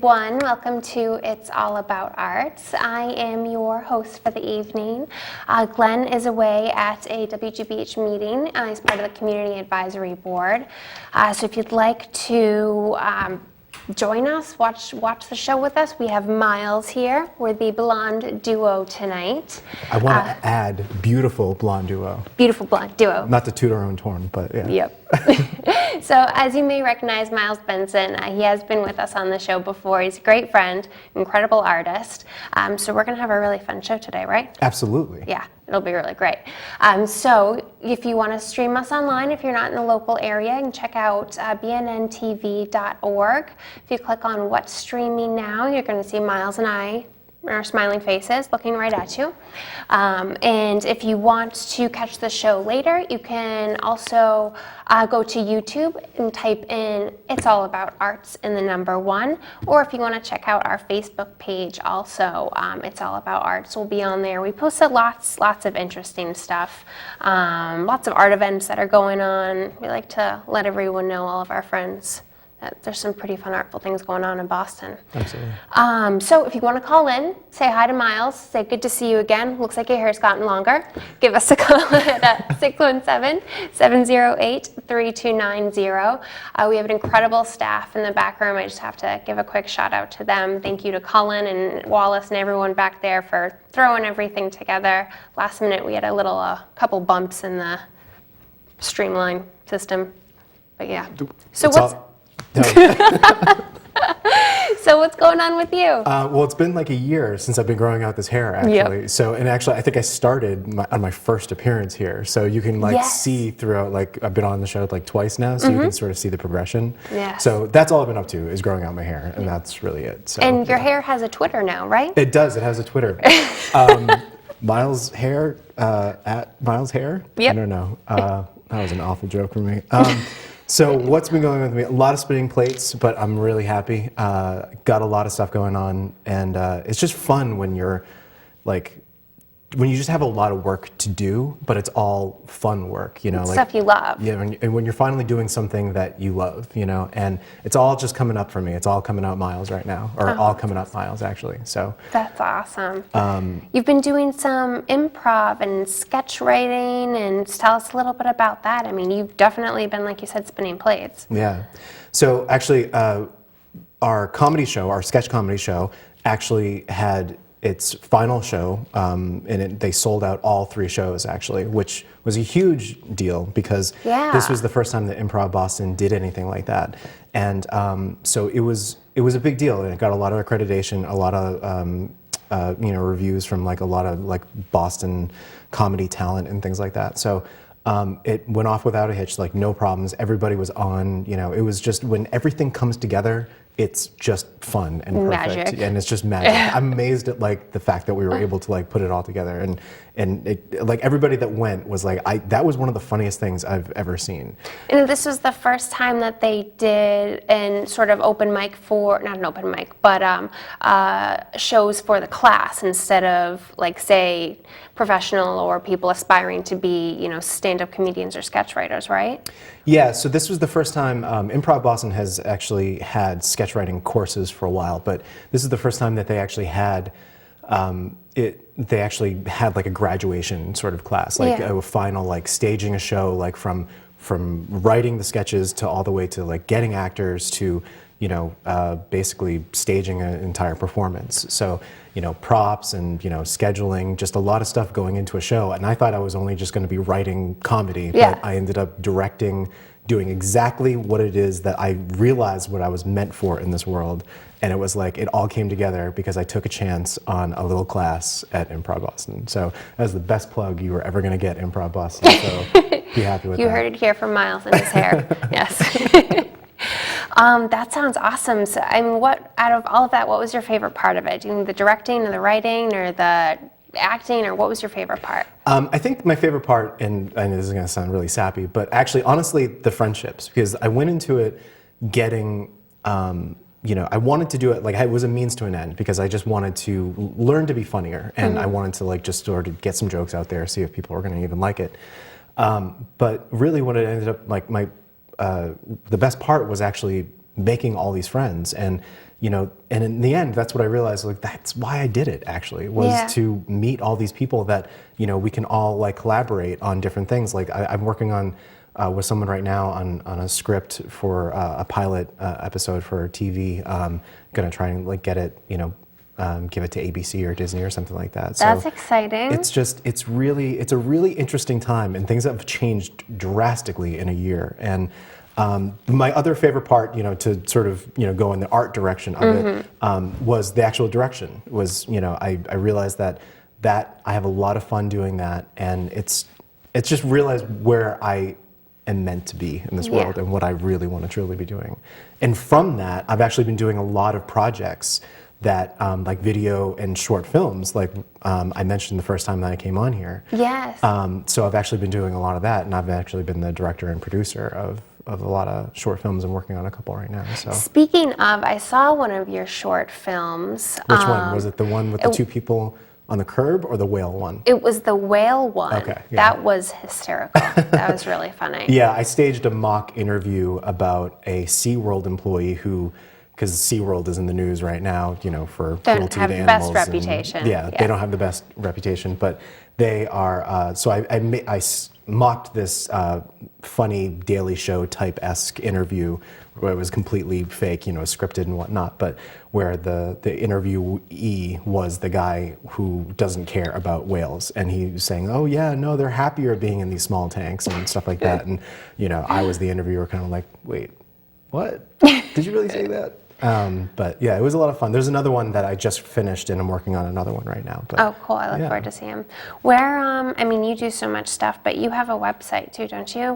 everyone. Welcome to It's All About Arts. I am your host for the evening. Glenn is away at a WGBH meeting. He's part of the Community Advisory Board. So if you'd like to join us, watch the show with us, we have Miles here. We're the blonde duo tonight. I want to add beautiful blonde duo. Beautiful blonde duo. Not to toot our own horn, but yeah. Yep. So as you may recognize Miles Benson, he has been with us on the show before. He's a great friend, incredible artist. So we're going to have a really fun show today, right? Absolutely. Yeah, it'll be really great. So if you want to stream us online, if you're not in the local area, you can check out BNN-TV.org. If you click on What's Streaming Now, you're going to see Miles and I, our smiling faces looking right at you. And if you want to catch the show later, you can also go to YouTube and type in It's All About Arts in the number 1. Or if you want to check out our Facebook page also, It's All About Arts will be on there. We posted lots of interesting stuff, lots of art events that are going on. We like to let everyone know, all of our friends, that there's some pretty fun artful things going on in Boston. Absolutely. So if you want to call in, say hi to Miles, say good to see you again. Looks like your hair's gotten longer. Give us a call at 617-708-3290. We have an incredible staff in the back room. I just have to give a quick shout out to them. Thank you to Cullen and Wallace and everyone back there for throwing everything together. Last minute we had a couple bumps in the streamline system. But yeah. So So what's going on with you? Well, it's been like a year since I've been growing out this hair, actually. Yep. So, and actually, I think I started on my first appearance here. So you can see throughout, I've been on the show twice now, so you can sort of see the progression. Yeah. So that's all I've been up to is growing out my hair, and that's really it. So, and your hair has a Twitter now, right? It does. It has a Twitter. Miles Hair at Miles Hair. Yep. I don't know. That was an awful joke for me. So what's been going on with me? A lot of spinning plates, but I'm really happy. Got a lot of stuff going on, and it's just fun when you're when you just have a lot of work to do, but it's all fun work, Stuff you love. Yeah, and when you're finally doing something that you love, and it's all just coming up for me. It's all coming up Miles right now, or all coming up Miles actually. So that's awesome. You've been doing some improv and sketch writing, and tell us a little bit about that. I mean, you've definitely been, like you said, spinning plates. Yeah. So actually, our comedy show, our sketch comedy show, actually had its final show, and they sold out all 3 shows actually, which was a huge deal because this was the first time that Improv Boston did anything like that, and so it was a big deal, and it got a lot of accreditation, a lot of reviews from a lot of Boston comedy talent and things like that. So it went off without a hitch, no problems. Everybody was on. It was just when everything comes together, it's just fun and perfect, magic. And it's just magic. I'm amazed at the fact that we were able to put it all together, and it, everybody that went was that was one of the funniest things I've ever seen. And this was the first time that they did an sort of open mic not an open mic, but shows for the class instead of say professional or people aspiring to be stand-up comedians or sketch writers, right? Yeah, so this was the first time. Improv Boston has actually had sketch writing courses for a while, but this is the first time that they actually had they actually had a graduation sort of class, a final staging a show, from writing the sketches to all the way to getting actors to basically staging an entire performance. So props and scheduling, just a lot of stuff going into a show. And I thought I was only just going to be writing comedy, but I ended up directing, doing exactly what it is that I realized what I was meant for in this world. And it was it all came together because I took a chance on a little class at Improv Boston. So that was the best plug you were ever going to get, Improv Boston. So be happy with that. You heard it here from Miles and his hair. Yes. That sounds awesome. So, what out of all of that, what was your favorite part of it? Doing the directing or the writing or the acting, or what was your favorite part? I think my favorite part, and I know this is going to sound really sappy, but actually, honestly, the friendships, because I went into it getting, I wanted to do it, it was a means to an end, because I just wanted to learn to be funnier, and I wanted to just sort of get some jokes out there, see if people were going to even like it. But really what it ended up, the best part was actually making all these friends, and and in the end, that's what I realized, like, that's why I did it, actually, was to meet all these people that, we can all, like, collaborate on different things. Like, I'm working on, with someone right now on a script for a pilot episode for TV. Gonna try and, like, get it, give it to ABC or Disney or something like that. That's exciting. It's a really interesting time, and things have changed drastically in a year. And my other favorite part, to sort of, go in the art direction of it, was the actual direction. I realized that I have a lot of fun doing that, and it's just realized where I am meant to be in this world and what I really want to truly be doing. And from that, I've actually been doing a lot of projects that, like video and short films, like I mentioned the first time that I came on here. Yes. So I've actually been doing a lot of that, and I've actually been the director and producer of a lot of short films. I'm working on a couple right now. So. Speaking of, I saw one of your short films. Which one? Was it the one with the two people on the curb, or the whale one? It was the whale one. Okay. Yeah. That was hysterical. That was really funny. Yeah, I staged a mock interview about a SeaWorld employee who, because SeaWorld is in the news right now, for cruelty to animals. Don't have the best reputation. They don't have the best reputation, but they are, so I mocked this funny Daily Show type-esque interview where it was completely fake, scripted and whatnot, but where the interviewee was the guy who doesn't care about whales, and he was saying, oh yeah, no, they're happier being in these small tanks and stuff like that, and I was the interviewer, kind of like, wait, what? Did you really say that? But yeah, it was a lot of fun. There's another one that I just finished, and I'm working on another one right now. But, oh, cool. I look forward to seeing him. Where, you do so much stuff, but you have a website too, don't you?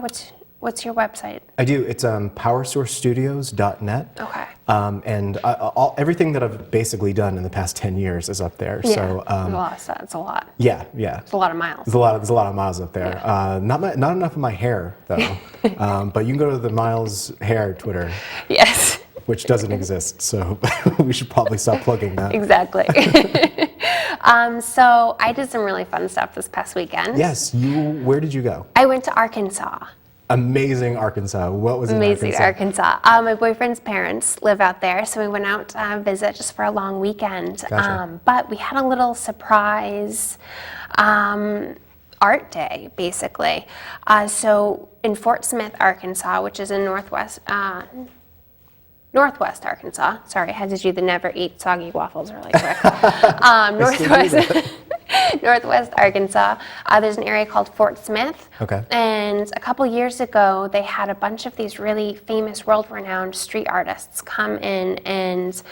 What's your website? I do. It's powersourcestudios.net. Okay. And everything that I've basically done in the past 10 years is up there. Yeah. So, It's a lot. Yeah. It's a lot of miles. There's a lot of miles up there. Yeah. Not enough of my hair, though. But you can go to the Miles Hair Twitter. Yes. Which doesn't exist, so we should probably stop plugging that. Exactly. So I did some really fun stuff this past weekend. Yes, where did you go? I went to Arkansas. Amazing Arkansas. What was in Amazing Arkansas. My boyfriend's parents live out there, so we went out to visit just for a long weekend. Gotcha. But we had a little surprise art day, basically. So in Fort Smith, Arkansas, which is in Northwest Arkansas. Sorry, I had to do the never eat soggy waffles really quick. Northwest Arkansas. There's an area called Fort Smith. Okay. And a couple years ago, they had a bunch of these really famous, world-renowned street artists come in and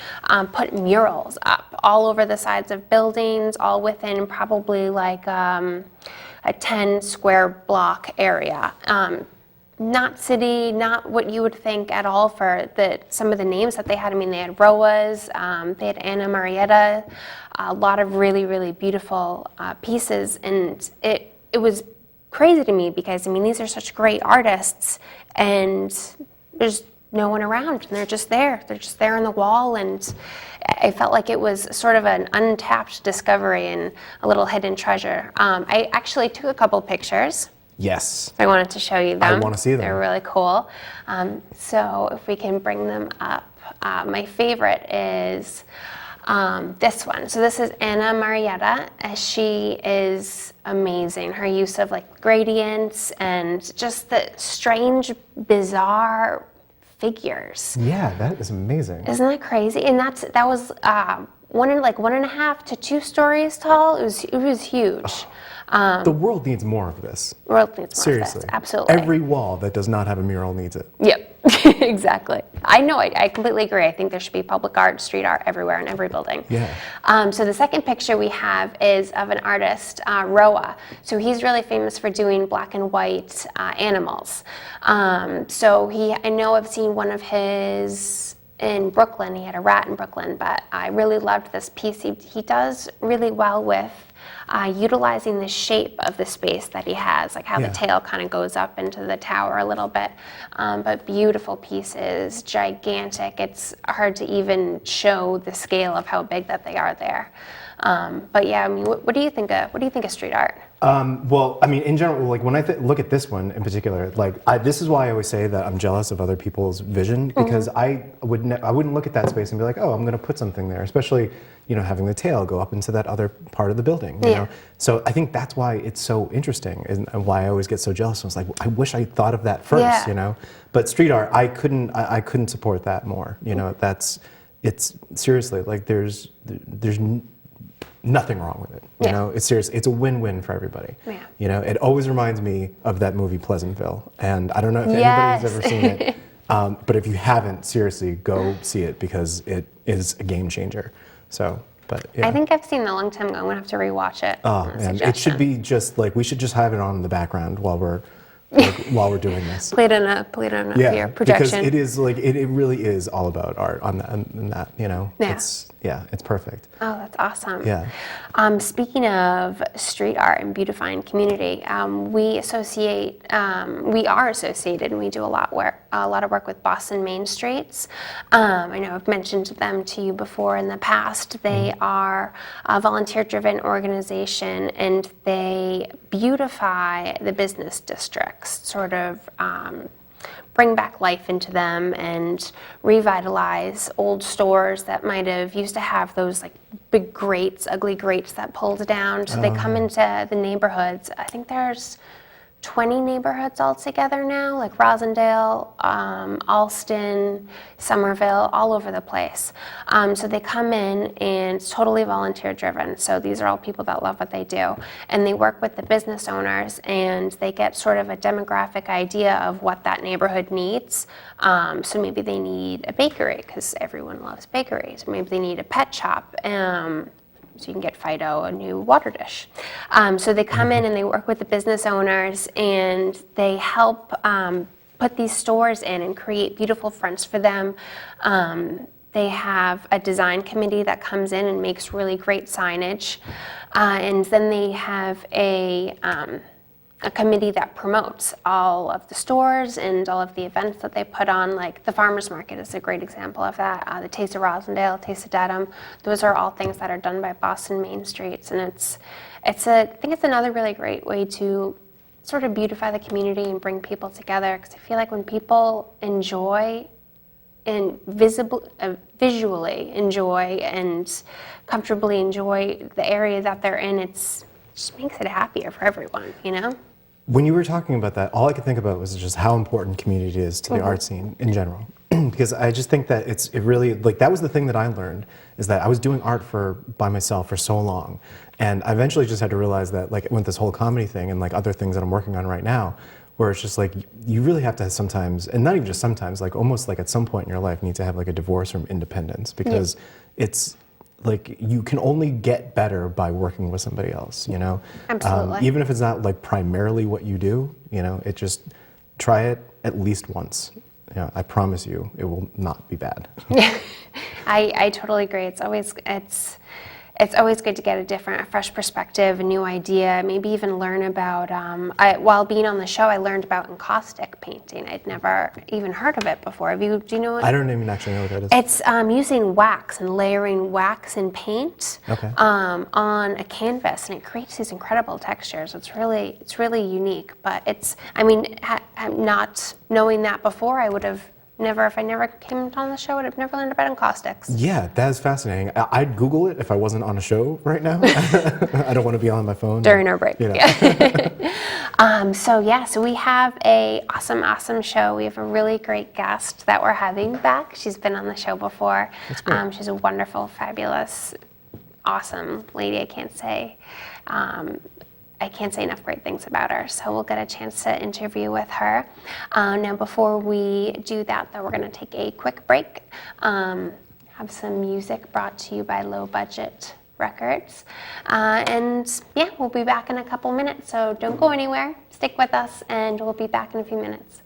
put murals up all over the sides of buildings, all within probably like a 10 square block area. Not city, not what you would think at all for some of the names that they had. They had Roas, they had Anna Marietta, a lot of really, really beautiful pieces. And it was crazy to me because, these are such great artists, and there's no one around, and they're just there. They're just there on the wall, and I felt like it was sort of an untapped discovery and a little hidden treasure. I actually took a couple pictures. Yes. I wanted to show you them. I want to see them. They're really cool. So if we can bring them up. My favorite is this one. So this is Anna Marietta. She is amazing. Her use of like gradients and just the strange, bizarre figures. Yeah, that is amazing. Isn't that crazy? And that was 1.5 to 2 stories tall. It was huge. The world needs more of this. The world needs more Seriously. of this. Absolutely. Every wall that does not have a mural needs it. Yep, exactly. I know, I completely agree. I think there should be public art, street art everywhere in every building. Yeah. So the second picture we have is of an artist, Roa. So he's really famous for doing black and white animals. So I know I've seen one of his in Brooklyn. He had a rat in Brooklyn, but I really loved this piece. He does really well with utilizing the shape of the space that he has, like how the tail kind of goes up into the tower a little bit. But beautiful pieces, gigantic. It's hard to even show the scale of how big that they are there. But yeah, what do you think of street art? Well, I mean, in general, like when I look at this one in particular, like this is why I always say that I'm jealous of other people's vision, because I wouldn't look at that space and be like, oh, I'm going to put something there, especially, you know, having the tail go up into that other part of the building, you know? So I think that's why it's so interesting and why I always get so jealous. I was like, I wish I thought of that first, you know? But street art, I couldn't support that more, you know? It's seriously, like there's nothing wrong with it. You know, it's serious. It's a win-win for everybody. You know, it always reminds me of that movie Pleasantville, and I don't know if anybody's ever seen it, but if you haven't, seriously, go see it because it is a game changer. So, but yeah. I think I've seen it a long time ago. I'm gonna have to rewatch it. Oh, and it should be just like we should just have it on in the background while we're doing this. Played on a your projection. Because it is like it really is all about art on that, you know. It's perfect. Oh, that's awesome. Yeah. Speaking of street art and beautifying community, we are associated, and we do a lot of work with Boston Main Streets. I know I've mentioned them to you before in the past. They are a volunteer-driven organization, and they beautify the business districts, sort of bring back life into them and revitalize old stores that might have used to have those like big grates, ugly grates that pulled down. So they come into the neighborhoods. I think there's 20 neighborhoods altogether now, like Rosendale, Alston, Somerville, all over the place. So they come in and it's totally volunteer driven. So these are all people that love what they do. And they work with the business owners and they get sort of a demographic idea of what that neighborhood needs. So maybe they need a bakery because everyone loves bakeries. Maybe they need a pet shop. So you can get Fido a new water dish. So they come in and they work with the business owners and they help put these stores in and create beautiful fronts for them. They have a design committee that comes in and makes really great signage. And then they have a committee that promotes all of the stores and all of the events that they put on, like the farmers market is a great example of that. The Taste of Rosendale, Taste of Dedham, those are all things that are done by Boston Main Streets, and I think it's another really great way to sort of beautify the community and bring people together, because I feel like when people enjoy and visually enjoy and comfortably enjoy the area that they're in, it just makes it happier for everyone, you know? When you were talking about that, all I could think about was just how important community is to the art scene in general. Because I just think that it really, like that was the thing that I learned, is that I was doing art by myself for so long. And I eventually just had to realize that, like with this whole comedy thing and like other things that I'm working on right now, where it's just like, you really have to sometimes, and not even just sometimes, like almost like at some point in your life need to have like a divorce from independence, because it's, like you can only get better by working with somebody else, you know? Absolutely. Even if it's not like primarily what you do, you know, it just, try it at least once. You know, I promise you, it will not be bad. I totally agree. It's always good to get a fresh perspective, a new idea, maybe even learn about, while being on the show, I learned about encaustic painting. I'd never even heard of it before. Do you know what? I don't even actually know what that is. It's using wax and layering wax and paint on a canvas, and it creates these incredible textures. It's really unique, but not knowing that before, I would have if I never came on the show, I would have never learned about encaustics. Yeah, that is fascinating. I'd Google it if I wasn't on a show right now. I don't want to be on my phone. During our break. You know. Yeah. So we have a awesome show. We have a really great guest that we're having back. She's been on the show before. That's great. She's a wonderful, fabulous, awesome lady. I can't say enough great things about her, so we'll get a chance to interview with her. Now, before we do that, though, we're going to take a quick break. Have some music brought to you by Low Budget Records. We'll be back in a couple minutes, so don't go anywhere. Stick with us, and we'll be back in a few minutes.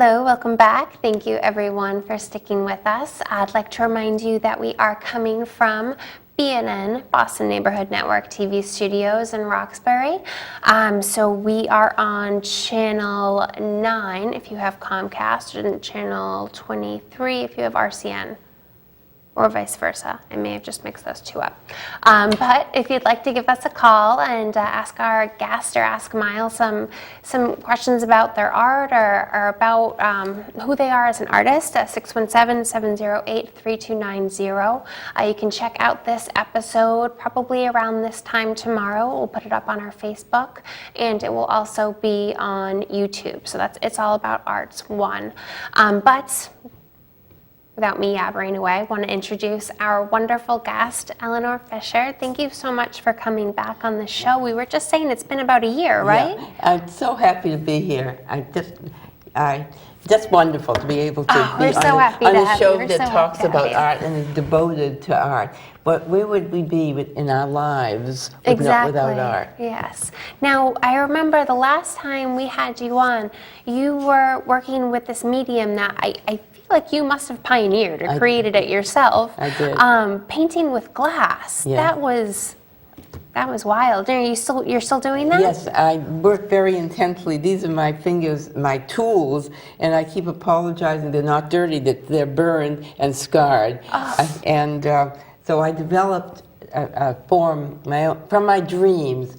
Hello, welcome back. Thank you everyone for sticking with us. I'd like to remind you that we are coming from BNN, Boston Neighborhood Network TV studios in Roxbury. So we are on channel 9 if you have Comcast, and channel 23 if you have RCN. Or vice versa. I may have just mixed those two up. But if you'd like to give us a call and ask our guest or ask Miles some questions about their art or about who they are as an artist, 617-708-3290. You can check out this episode probably around this time tomorrow. We'll put it up on our Facebook, and it will also be on YouTube. So It's All About Arts 1. But without me yabbering away, I want to introduce our wonderful guest, Eleanor Fisher. Thank you so much for coming back on the show. We were just saying it's been about a year, right? Yeah, I'm so happy to be here. Just wonderful to be able to be on a show that talks about art and is devoted to art. But where would we be in our lives without art? Yes. Now, I remember the last time we had you on, you were working with this medium that I feel like you must have pioneered or created it yourself. I did. Painting with glass. Yeah. That was wild. You're still doing that? Yes, I work very intensely. These are my fingers, my tools, and I keep apologizing they're not dirty, that they're burned and scarred. Oh. So I developed a form from my dreams.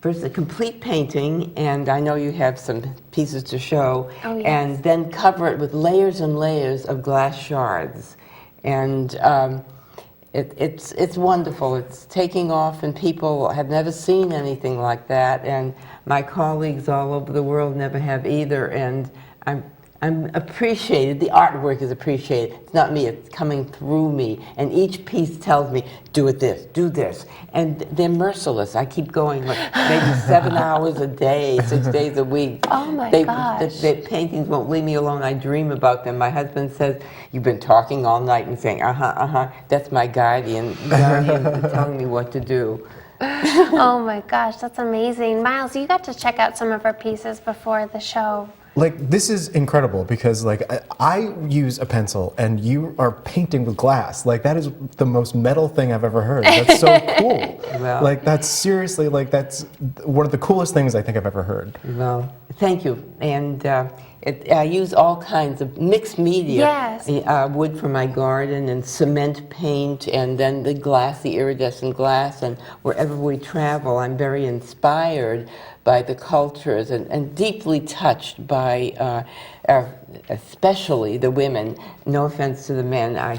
First, a complete painting, and I know you have some pieces to show, and then cover it with layers and layers of glass shards. And it's wonderful. It's taking off, and people have never seen anything like that, and my colleagues all over the world never have either, and I'm appreciated. The artwork is appreciated. It's not me, it's coming through me. And each piece tells me, do it this, do this. And they're merciless. I keep going like maybe 7 hours a day, 6 days a week. Oh my gosh. The paintings won't leave me alone. I dream about them. My husband says, you've been talking all night and saying, that's my guardian telling me what to do. Oh my gosh, that's amazing. Miles, you got to check out some of our pieces before the show. Like, this is incredible because, like, I use a pencil and you are painting with glass. Like, that is the most metal thing I've ever heard. That's so cool. Well, like, that's seriously, like, that's one of the coolest things I think I've ever heard. Well, thank you. And I use all kinds of mixed media. Yes. Wood from my garden and cement paint, and then the glass, the iridescent glass. And wherever we travel, I'm very inspired by the cultures and deeply touched by especially the women. No offense to the men, I'm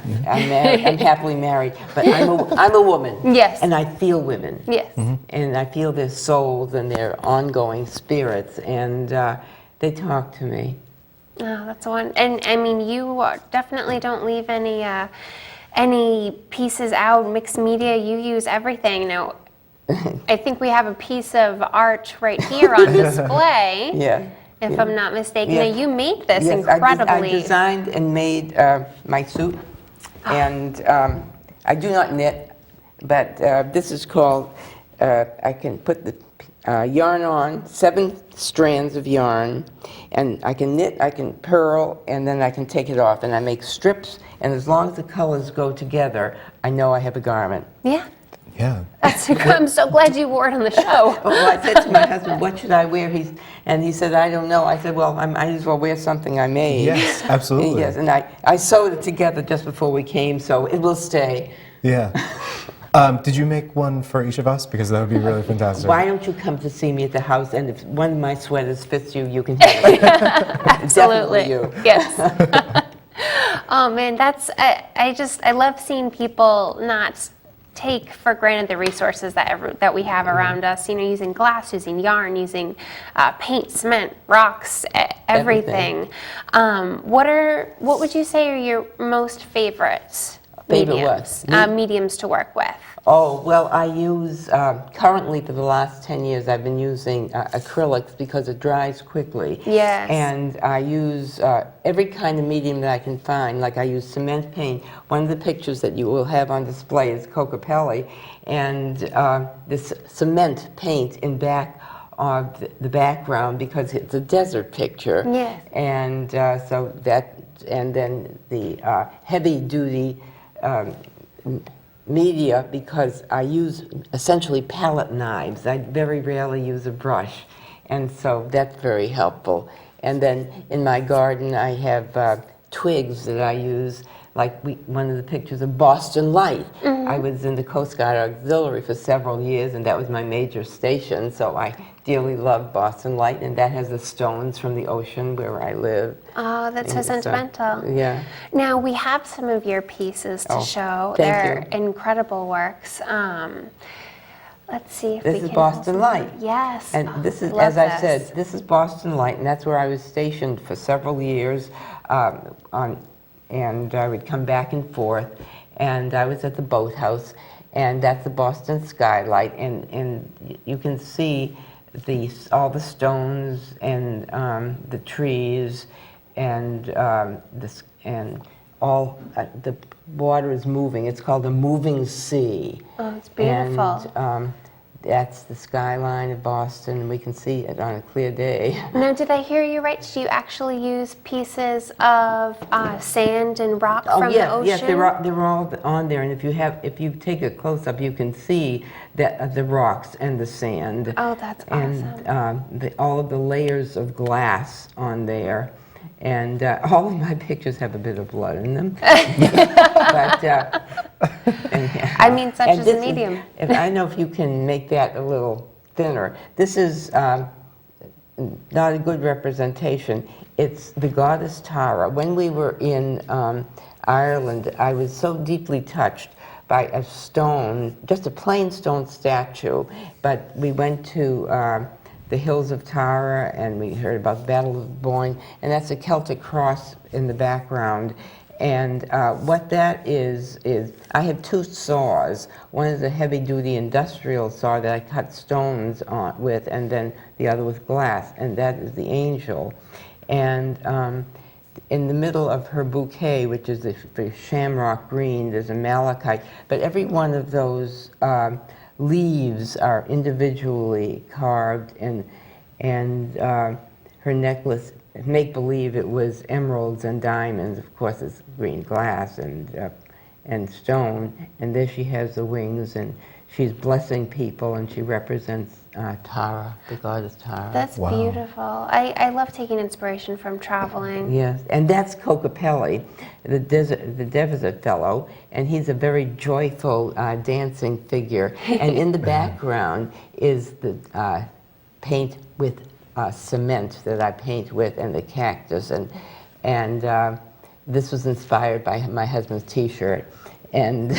happily married, but I'm a woman. Yes. And I feel women. Yes. Mm-hmm. And I feel their souls and their ongoing spirits, and they talk to me. Oh, that's one. And I mean, you definitely don't leave any pieces out. Mixed media, you use everything. Now, I think we have a piece of art right here on display. Yeah. If I'm not mistaken. Yeah. Now, you made this Yes, incredibly. I designed and made my suit, and I do not knit, but this is called, I can put the yarn on, 7 strands of yarn, and I can knit, I can purl, and then I can take it off, and I make strips, and as long as the colors go together, I know I have a garment. Yeah. Yeah. I'm so glad you wore it on the show. Well, I said to my husband, what should I wear? And he said, I don't know. I said, well, I might as well wear something I made. Yes, absolutely. Yes, and I sewed it together just before we came, so it will stay. Yeah. Did you make one for each of us? Because that would be really fantastic. Why don't you come to see me at the house, and if one of my sweaters fits you, you can have it. Absolutely. Definitely you. Yes. Oh man, I love seeing people not take for granted the resources that we have around us, using glass, using yarn, using paint, cement, rocks, everything. What would you say are your most favorite mediums to work with? Oh, well, I use, currently for the last 10 years, I've been using acrylics because it dries quickly. Yes. And I use every kind of medium that I can find. Like I use cement paint. One of the pictures that you will have on display is Cocapelli. And this cement paint in back of the background because it's a desert picture. Yes. And so that, and then the heavy-duty media, because I use essentially palette knives. I very rarely use a brush, and so that's very helpful. And then in my garden, I have twigs that I use, like one of the pictures of Boston Light. I was in the Coast Guard Auxiliary for several years, and that was my major station, so I dearly love Boston Light, and that has the stones from the ocean where I live. Oh, that's so And sentimental. yeah. Now, we have some of your pieces to show. thank They're you. incredible works. Let's see if we This can... is Boston Light. Yes. And Oh, this is, love as I this. said, this is Boston Light, and that's where I was stationed for several years. And I would come back and forth, and I was at the boathouse, and that's the Boston skylight, and you can see all the stones and the trees, and all the water is moving. It's called a moving sea. Oh, it's beautiful. And that's the skyline of Boston, and we can see it on a clear day. Now, did I hear you right? Do you actually use pieces of sand and rock from the ocean? Yes, they're all on there, and if you take a close up, you can see that the rocks and the sand. Oh, that's awesome. And all of the layers of glass on there, and all of my pictures have a bit of blood in them. But I mean, such and is the this medium. I don't know if you can make that a little thinner. This is not a good representation. It's the goddess Tara. When we were in Ireland, I was so deeply touched by a stone, just a plain stone statue, but we went to the hills of Tara, and we heard about the Battle of Boyne, and that's a Celtic cross in the background. And what that is I have two saws. One is a heavy-duty industrial saw that I cut stones on with, and then the other with glass, and that is the angel. And in the middle of her bouquet, which is the shamrock green, there's a malachite, but every one of those leaves are individually carved, and her necklace, make-believe it was emeralds and diamonds. Of course, it's green glass and stone, and there she has the wings, and she's blessing people, and she represents Tara, the goddess Tara. That's beautiful. I love taking inspiration from traveling. Yes, and that's Kokopelli, the desert fellow, and he's a very joyful dancing figure. And in the background is the paint with cement that I paint with, and the cactus, and this was inspired by my husband's T-shirt, and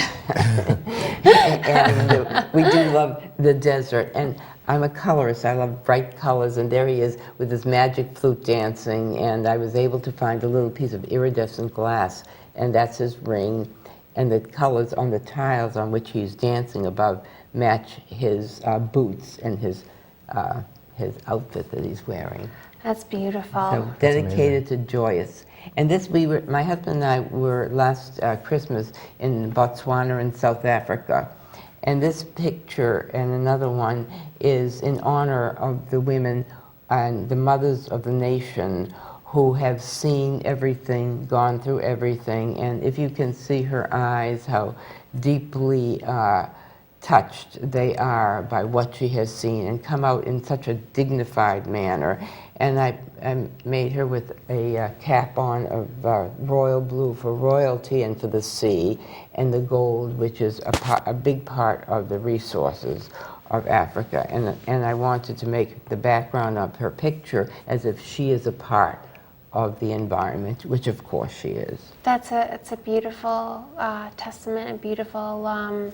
and we do love the desert. And I'm a colorist. I love bright colors, and there he is with his magic flute dancing. And I was able to find a little piece of iridescent glass, and that's his ring. And the colors on the tiles on which he's dancing above match his boots and his outfit that he's wearing. That's beautiful. So dedicated to Joyous. And this, my husband and I were last Christmas in Botswana in South Africa. And this picture and another one is in honor of the women and the mothers of the nation who have seen everything, gone through everything. And if you can see her eyes, how deeply touched they are by what she has seen, and come out in such a dignified manner. And I made her with a cap on of royal blue for royalty and for the sea, and the gold, which is a big part of the resources of Africa. And I wanted to make the background of her picture as if she is a part of the environment, which of course she is. It's a beautiful testament, a beautiful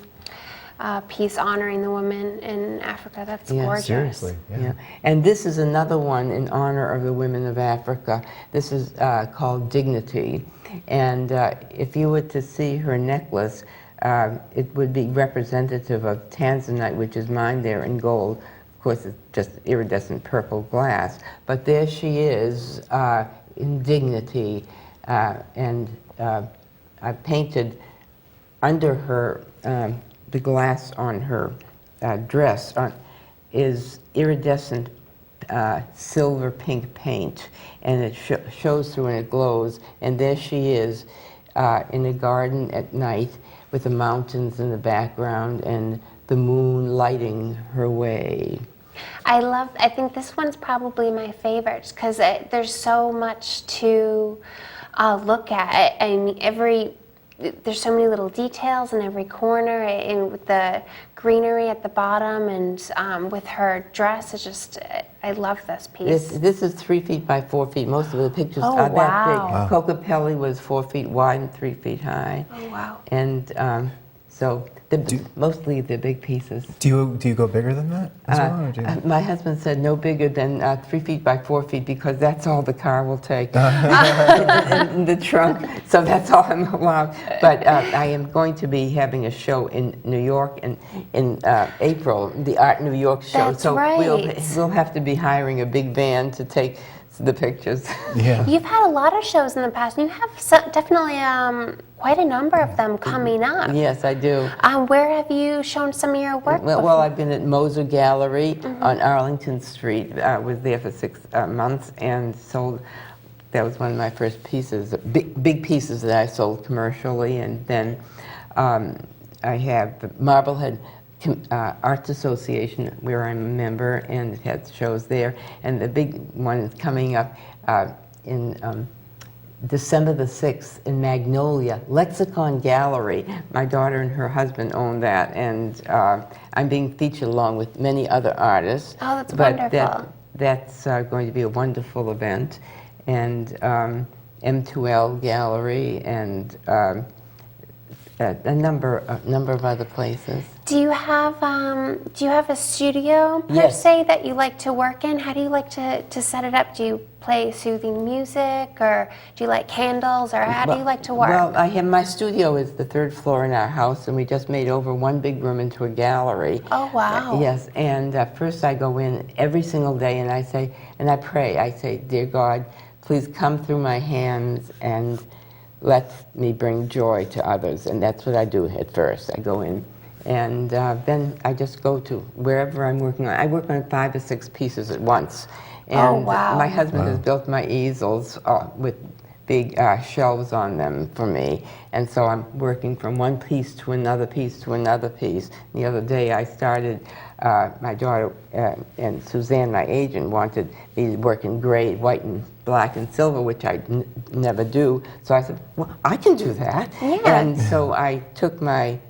piece honoring the women in Africa. That's gorgeous. Seriously, yeah. And this is another one in honor of the women of Africa. This is called Dignity. And if you were to see her necklace, it would be representative of Tanzanite, which is mined there in gold. Of course, it's just iridescent purple glass. But there she is in dignity. And I painted under her the glass on her dress, is iridescent silver pink paint, and it shows through and it glows. And there she is in a garden at night with the mountains in the background and the moon lighting her way. I think this one's probably my favorite because there's so much to look at. I mean, there's so many little details in every corner, and with the greenery at the bottom, and with her dress. It's just, I love this piece. This is 3 feet by 4 feet. Most of the pictures are that big. Wow. Cocapelli was 4 feet wide and 3 feet high. Oh, wow. And so mostly the big pieces. Do you go bigger than that as well? Or do you... My husband said no bigger than 3 feet by 4 feet because that's all the car will take in the trunk. So that's all I'm allowed. But I am going to be having a show in New York in April, the Art New York show. That's so right. we'll have to be hiring a big van to take the pictures. Yeah. You've had a lot of shows in the past, and you have definitely quite a number of them coming up. Yes, I do. Where have you shown some of your work? Well, I've been at Moser Gallery on Arlington Street. I was there for 6 months and sold. That was one of my first pieces, big pieces that I sold commercially. And then I have the Marblehead Arts Association, where I'm a member, and it had shows there. And the big one is coming up in December the 6th in Magnolia, Lexicon Gallery. My daughter and her husband own that, and I'm being featured along with many other artists. Oh, that's wonderful. That's going to be a wonderful event. And M2L Gallery and a number of other places. Do you have a studio per Yes. se that you like to work in? How do you like to set it up? Do you play soothing music, or do you like candles, or how do you like to work? Well, my studio is the 3rd floor in our house, and we just made over one big room into a gallery. Oh, wow. Yes, and first I go in every single day and I pray. I say, dear God, please come through my hands and let me bring joy to others. And that's what I do at first. I go in. And then I just go to wherever I'm working on. I work on 5 or 6 pieces at once. And Oh, wow. my husband has built my easels with big shelves on them for me. And so I'm working from one piece to another piece to another piece. The other day I started, my daughter and Suzanne, my agent, wanted me to work in gray, white, and black and silver, which I never do. So I said, well, I can do that. Yeah. And so I took my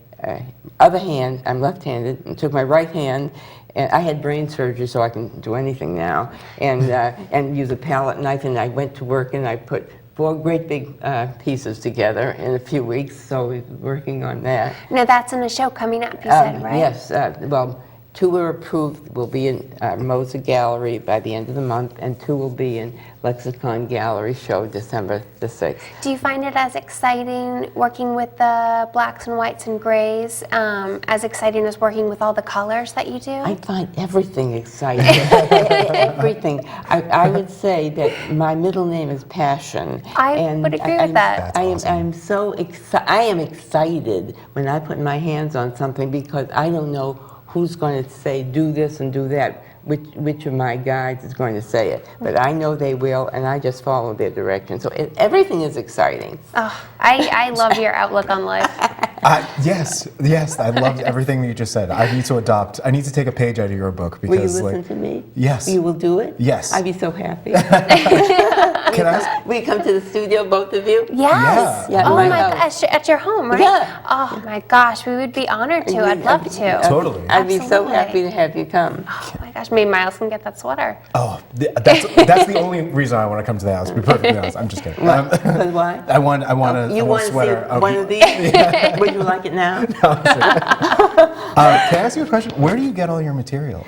other hand, I'm left-handed, and took my right hand, and I had brain surgery, so I can do anything now, and use a palette knife, and I went to work, and I put 4 great big pieces together in a few weeks, so we're working on that. Now that's in a show coming up, you said, right? Yes, well, 2 were approved, will be in Moser Gallery by the end of the month, and 2 will be in Lexicon Gallery show December the 6th. Do you find it as exciting working with the blacks and whites and grays, as exciting as working with all the colors that you do? I find everything exciting. Everything. I would say that my middle name is Passion. I would agree with that. That's I'm so excited. I am excited when I put my hands on something because I don't know who's going to say do this and do that. Which of my guides is going to say it? But I know they will, and I just follow their direction. So everything is exciting. Oh, I love your outlook on life. Yes, I loved everything that you just said. I need to take a page out of your book because, Will you listen to me? Yes. You will do it? Yes. I'd be so happy. Can I ask? Will you come to the studio, both of you? Yes. Yeah, Oh my my house. gosh, at your home, right? Yeah. Oh my gosh, we would be honored to. I'd love to. Totally. I'd be so Absolutely. happy to have you come. Oh my gosh, maybe Miles can get that sweater. Oh, that's the only reason I want to come to the house. To be perfectly honest, I'm just kidding. Because why? I want You a want to sweater. see one of these? Would you like it now? Can I ask you a question? Where do you get all your material?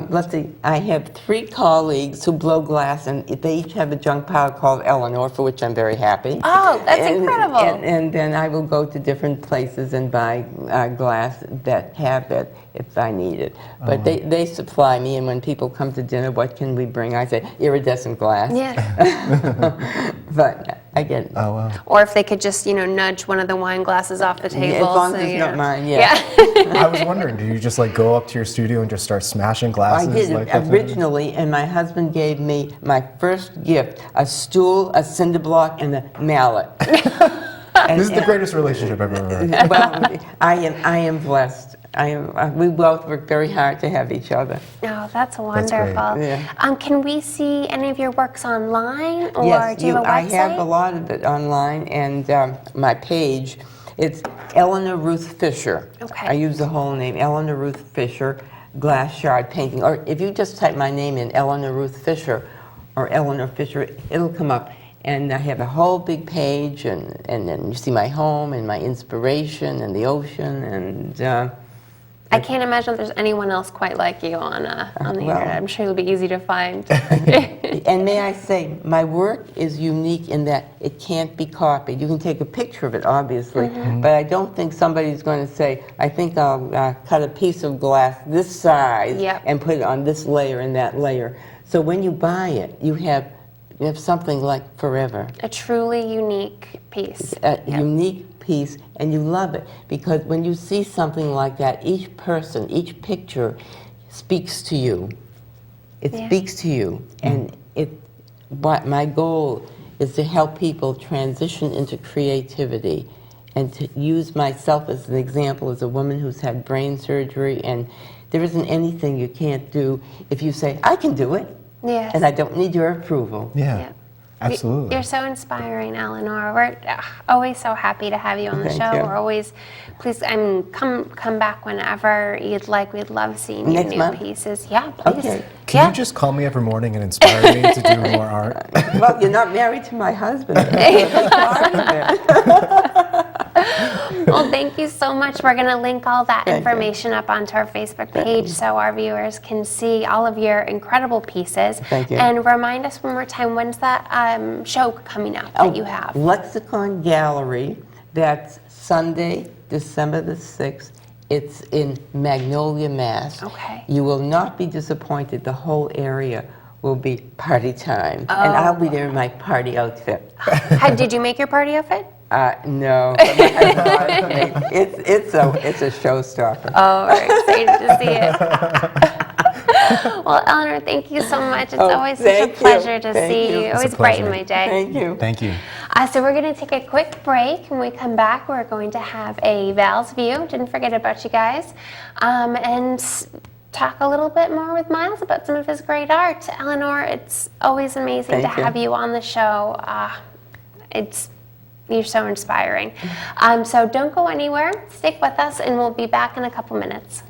Let's see. I have 3 colleagues who blow glass, and they each have a junk pile called Eleanor, for which I'm very happy. Oh, that's incredible. And then I will go to different places and buy glass that have it if I need it. But they supply me, and when people come to dinner, what can we bring? I say, iridescent glass. Yeah. But I get it. Oh, wow. Or if they could just, nudge one of the wine glasses off the table. As long so, as it's you not know. mine, yeah. I was wondering, do you just like go up to your studio and just start smashing glasses? I did like it that? originally, and my husband gave me my first gift, a stool, a cinder block, and a mallet. This is the greatest relationship I've ever heard. Well, I am blessed. We both work very hard to have each other. Oh, that's great. wonderful. Yeah. Can we see any of your works online, or Yes, do you have a I website? have a lot of it online, and my page, it's Eleanor Ruth Fisher. Okay. I use the whole name, Eleanor Ruth Fisher, glass shard painting. Or if you just type my name in, Eleanor Ruth Fisher, or Eleanor Fisher, it'll come up. And I have a whole big page, and then you see my home, and my inspiration, and the ocean, and... I can't imagine there's anyone else quite like you on the well. internet. I'm sure it'll be easy to find. And may I say, my work is unique in that it can't be copied. You can take a picture of it, obviously, but I don't think somebody's going to say, I think I'll cut a piece of glass this size Yep. and put it on this layer and that layer. So when you buy it, you have something like forever. A truly unique piece. A Yep. unique piece, and you love it because when you see something like that, each person, each picture speaks to you. It Yeah. speaks to you, and but my goal is to help people transition into creativity and to use myself as an example as a woman who's had brain surgery, and there isn't anything you can't do if you say, I can do it, Yes. and I don't need your approval. Yeah, Yep. absolutely. You're so inspiring, Eleanor. We're always so happy to have you on the Thank show. you. We're always, please, come back whenever you'd like. We'd love seeing your Next new month? pieces. Yeah, please. Okay. Can Yeah. you just call me every morning and inspire me to do more art? Well, you're not married to my husband. That's part of it. Well, thank you so much. We're going to link all that Thank you. information up onto our Facebook page so our viewers can see all of your incredible pieces. Thank you. And remind us one more time, when's that show coming up that you have? Lexicon Gallery, that's Sunday, December the 6th. It's in Magnolia, Mass. Okay. You will not be disappointed. The whole area will be party time. And I'll be there in my party outfit. Did you make your party outfit? No, but my husband made- it's a showstopper. Oh, we're excited to see it. Well, Eleanor, thank you so much. It's Oh, always such a thank you. pleasure to Thank see you. you. It's a Always brighten pleasure. my day. Thank you. Thank you. So we're going to take a quick break. When we come back, we're going to have a Val's View. Didn't forget about you guys. And talk a little bit more with Miles about some of his great art. Eleanor, it's always amazing Thank to you. have you on the show. You're so inspiring. So don't go anywhere. Stick with us, and we'll be back in a couple minutes.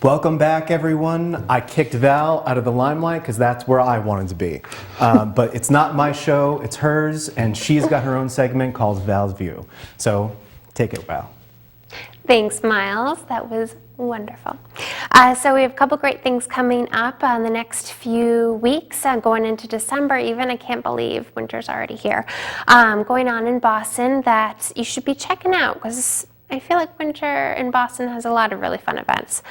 Welcome back, everyone. I kicked Val out of the limelight because that's where I wanted to be. But it's not my show, it's hers, and she's got her own segment called Val's View. So take it, Val. Thanks, Miles. That was wonderful. So we have a couple great things coming up in the next few weeks, going into December even. I can't believe winter's already here. Going on in Boston that you should be checking out because I feel like winter in Boston has a lot of really fun events.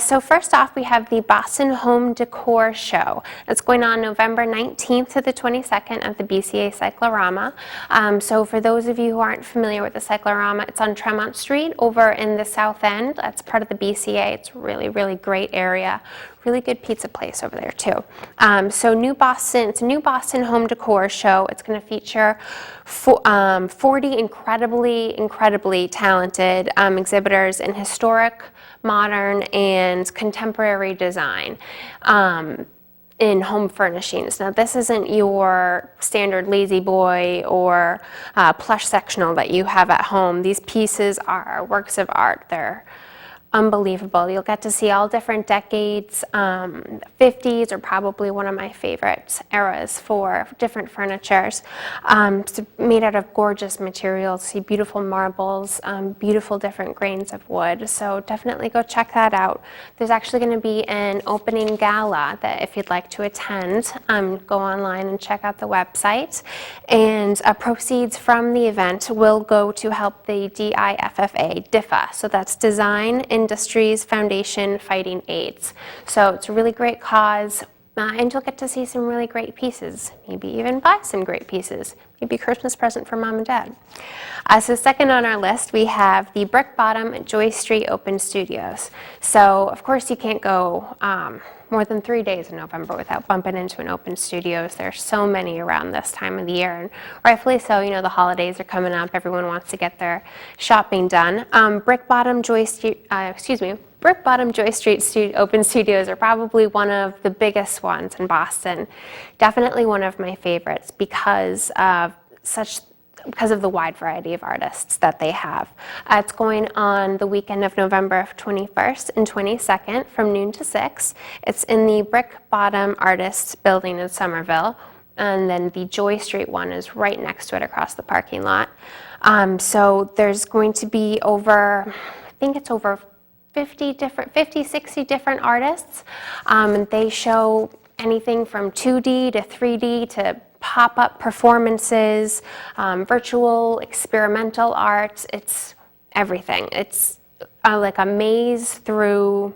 So first off, we have the Boston Home Decor Show. That's going on November 19th to the 22nd at the BCA Cyclorama. So for those of you who aren't familiar with the Cyclorama, it's on Tremont Street over in the South End. That's part of the BCA. It's a really, really great area. Really good pizza place over there too. So it's a new Boston Home Decor Show. It's going to feature 40 incredibly talented exhibitors in historic, modern, and contemporary design in home furnishings. Now, this isn't your standard lazy boy or plush sectional that you have at home. These pieces are works of art. They're unbelievable. You'll get to see all different decades. 50s are probably one of my favorite eras for different furnitures. It's made out of gorgeous materials. See beautiful marbles, beautiful different grains of wood. So definitely go check that out. There's actually going to be an opening gala that if you'd like to attend, go online and check out the website. And proceeds from the event will go to help the DIFFA. So that's Design Industries Foundation Fighting AIDS. So it's a really great cause, and you'll get to see some really great pieces, maybe even buy some great pieces, maybe a Christmas present for mom and dad. So second on our list, we have the Brick Bottom Joy Street Open Studios. So of course you can't go more than 3 days in November without bumping into an open studios. There's so many around this time of the year, and rightfully so. You know, the holidays are coming up. Everyone wants to get their shopping done. Brick Bottom Joy Street Open Studios are probably one of the biggest ones in Boston. Definitely one of my favorites because of the wide variety of artists that they have. It's going on the weekend of November 21st and 22nd from noon to 6. It's in the Brick Bottom Artists Building in Somerville, and then the Joy Street one is right next to it across the parking lot. So there's going to be over 50, 60 different artists. They show anything from 2D to 3D to pop-up performances, virtual, experimental art. It's everything. It's like a maze through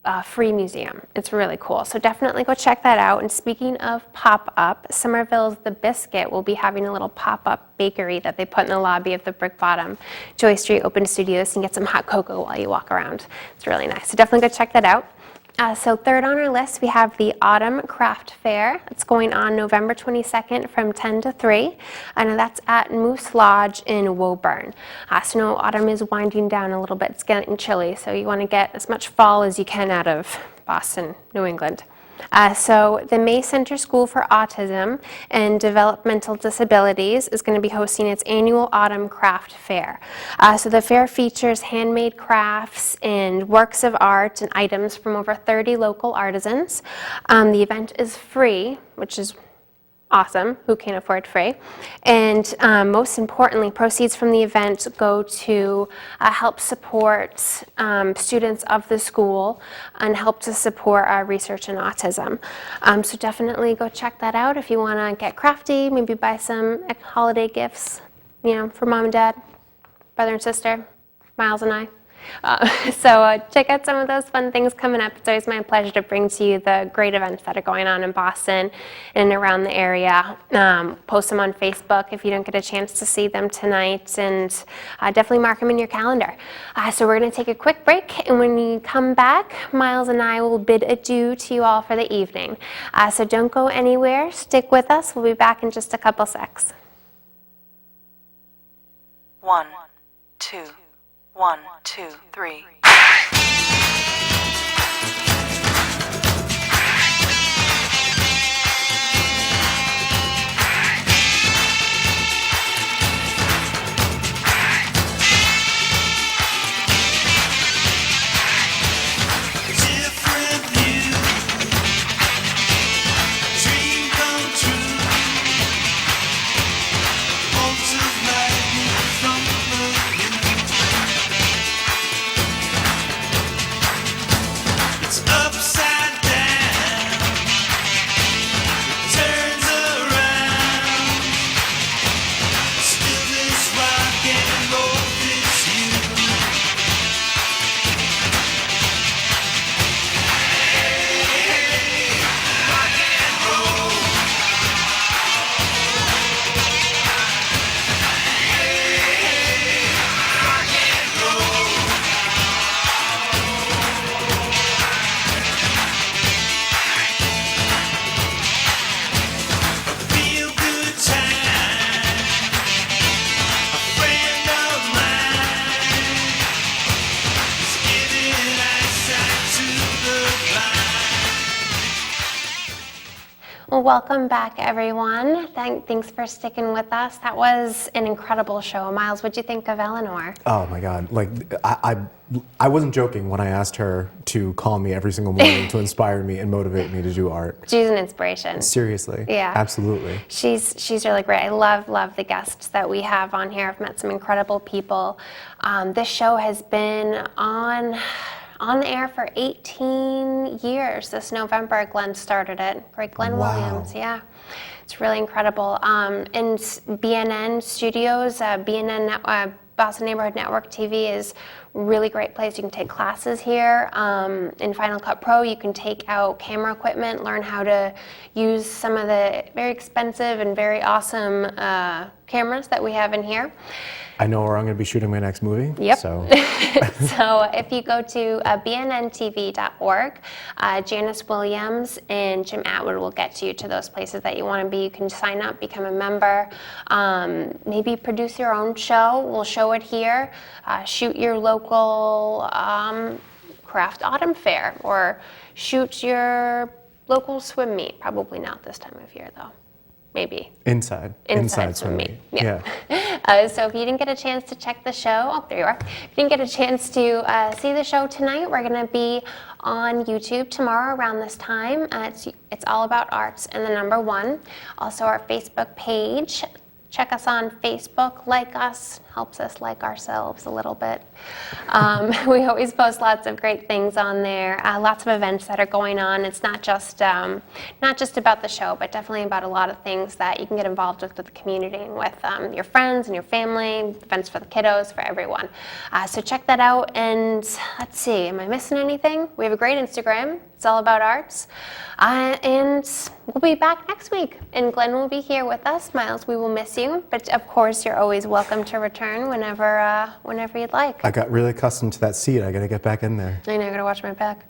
a free museum. It's really cool. So definitely go check that out. And speaking of pop-up, Somerville's The Biscuit will be having a little pop-up bakery that they put in the lobby of the Brick Bottom Joy Street Open Studios. You can get some hot cocoa while you walk around. It's really nice. So definitely go check that out. So third on our list, we have the Autumn Craft Fair. It's going on November 22nd from 10 to 3, and that's at Moose Lodge in Woburn. So now autumn is winding down a little bit. It's getting chilly, so you want to get as much fall as you can out of Boston, New England. So the May Center School for Autism and Developmental Disabilities is going to be hosting its annual Autumn Craft Fair. So the fair features handmade crafts and works of art and items from over 30 local artisans. The event is free, which is awesome. Who can't afford free? And most importantly, proceeds from the event go to help support students of the school and help to support our research in autism. So definitely go check that out if you want to get crafty, maybe buy some holiday gifts, for mom and dad, brother and sister, Miles and I. So check out some of those fun things coming up. It's always my pleasure to bring to you the great events that are going on in Boston and around the area. Post them on Facebook if you don't get a chance to see them tonight, and definitely mark them in your calendar. So we're going to take a quick break, and when we come back, Miles and I will bid adieu to you all for the evening. So don't go anywhere. Stick with us. We'll be back in just a couple secs. 1, 2. 1, 2, 3. welcome back, everyone. Thanks for sticking with us. That was an incredible show. Miles, what'd you think of Eleanor? Oh my God! Like I wasn't joking when I asked her to call me every single morning to inspire me and motivate me to do art. She's an inspiration. Seriously. Yeah. Absolutely. She's really great. I love the guests that we have on here. I've met some incredible people. This show has been on the air for 18 years. This November, Glenn started it. Great Glenn Wow. Williams, yeah. It's really incredible. And BNN Studios, Boston Neighborhood Network TV is a really great place. You can take classes here. In Final Cut Pro, you can take out camera equipment, learn how to use some of the very expensive and very awesome cameras that we have in here. I know where I'm going to be shooting my next movie. Yep. So, So if you go to BNN-TV.org, Janice Williams and Jim Atwood will get you to those places that you want to be. You can sign up, become a member, maybe produce your own show. We'll show it here. Shoot your local craft autumn fair, or shoot your local swim meet. Probably not this time of year, though. Maybe. inside swim meet. Yeah. So if you didn't get a chance to check the show, oh, there you are. If you didn't get a chance to see the show tonight, we're going to be on YouTube tomorrow around this time. It's all about arts and the number 1. Also our Facebook page. Check us on Facebook, like us, helps us like ourselves a little bit. We always post lots of great things on there, lots of events that are going on. It's not just about the show, but definitely about a lot of things that you can get involved with the community and with your friends and your family, events for the kiddos, for everyone. So check that out, and let's see, am I missing anything? We have a great Instagram. It's all about arts. And we'll be back next week, and Glenn will be here with us. Miles, we will miss you, but of course you're always welcome to return whenever you'd like. I got really accustomed to that seat. I got to get back in there. I know, I gotta watch my back.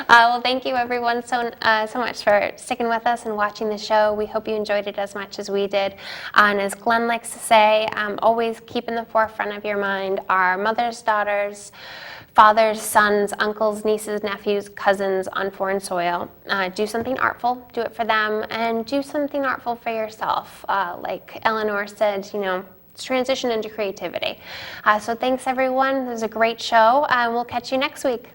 Well, thank you everyone so much for sticking with us and watching the show. We hope you enjoyed it as much as we did. And as Glenn likes to say, always keep in the forefront of your mind our mothers, daughters, fathers, sons, uncles, nieces, nephews, cousins on foreign soil. Do something artful, do it for them, and do something artful for yourself. Like Eleanor said, transition into creativity. So thanks everyone, it was a great show, and we'll catch you next week.